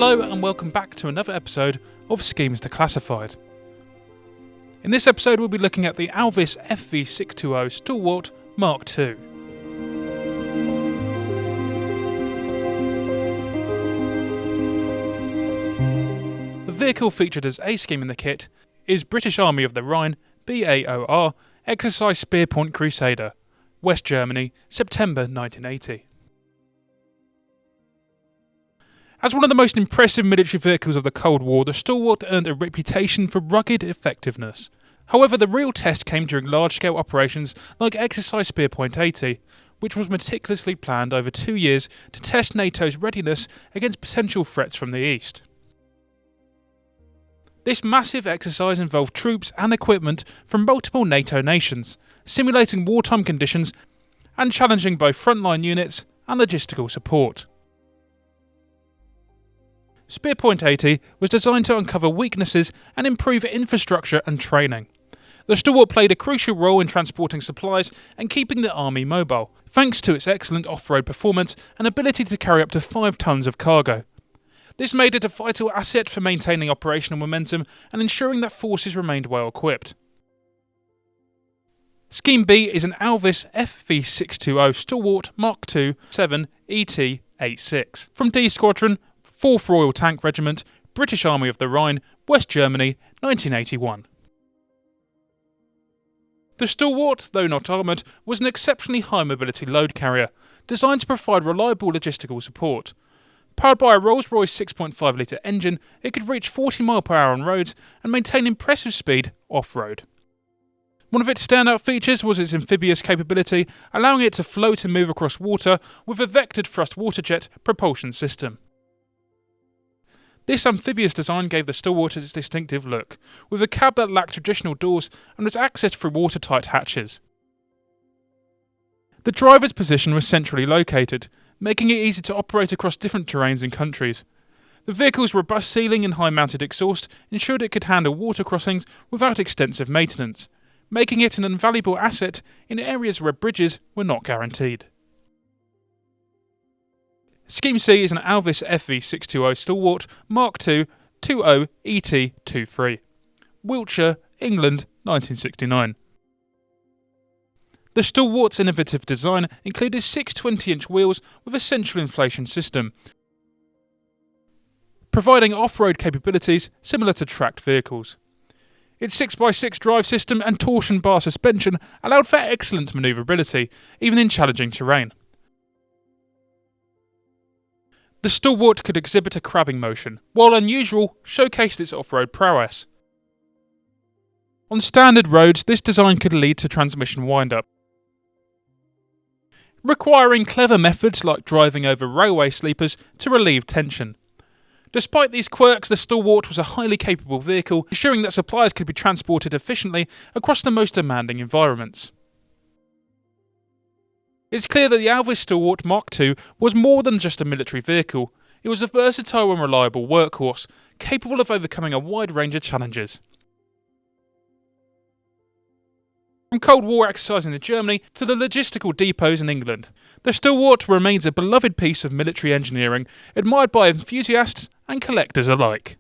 Hello and welcome back to another episode of Schemes Declassified. In this episode we'll be looking at the Alvis FV622 Stalwart Mk.2. The vehicle featured as A scheme in the kit is British Army of the Rhine BAOR Exercise Spearpoint Crusader, West Germany, September 1980. As one of the most impressive military vehicles of the Cold War, the Stalwart earned a reputation for rugged effectiveness. However, the real test came during large-scale operations like Exercise Spearpoint 80, which was meticulously planned over 2 years to test NATO's readiness against potential threats from the east. This massive exercise involved troops and equipment from multiple NATO nations, simulating wartime conditions and challenging both frontline units and logistical support. Spearpoint 80 was designed to uncover weaknesses and improve infrastructure and training. The Stalwart played a crucial role in transporting supplies and keeping the army mobile, thanks to its excellent off-road performance and ability to carry up to 5 tons of cargo. This made it a vital asset for maintaining operational momentum and ensuring that forces remained well equipped. Scheme B is an Alvis FV622 Stalwart Mk.2 7 ET86 from D Squadron, 4th Royal Tank Regiment, British Army of the Rhine, West Germany, 1981. The Stalwart, though not armoured, was an exceptionally high mobility load carrier, designed to provide reliable logistical support. Powered by a Rolls-Royce 6.5 litre engine, it could reach 40 mph on roads and maintain impressive speed off-road. One of its standout features was its amphibious capability, allowing it to float and move across water with a vectored thrust waterjet propulsion system. This amphibious design gave the Stalwart its distinctive look, with a cab that lacked traditional doors and was accessed through watertight hatches. The driver's position was centrally located, making it easy to operate across different terrains and countries. The vehicle's robust ceiling and high-mounted exhaust ensured it could handle water crossings without extensive maintenance, making it an invaluable asset in areas where bridges were not guaranteed. Scheme C is an Alvis FV622 Stalwart Mk.2 20 ET23, Wiltshire, England, 1969. The Stalwart's innovative design included 6 20-inch wheels with a central inflation system, providing off-road capabilities similar to tracked vehicles. Its 6x6 drive system and torsion bar suspension allowed for excellent manoeuvrability, even in challenging terrain. The Stalwart could exhibit a crabbing motion, while unusual, showcased its off-road prowess. On standard roads, this design could lead to transmission wind-up, requiring clever methods like driving over railway sleepers to relieve tension. Despite these quirks, the Stalwart was a highly capable vehicle, ensuring that supplies could be transported efficiently across the most demanding environments. It's clear that the Alvis Stalwart Mk.2 was more than just a military vehicle. It was a versatile and reliable workhorse, capable of overcoming a wide range of challenges. From Cold War exercising in Germany to the logistical depots in England, the Stalwart remains a beloved piece of military engineering, admired by enthusiasts and collectors alike.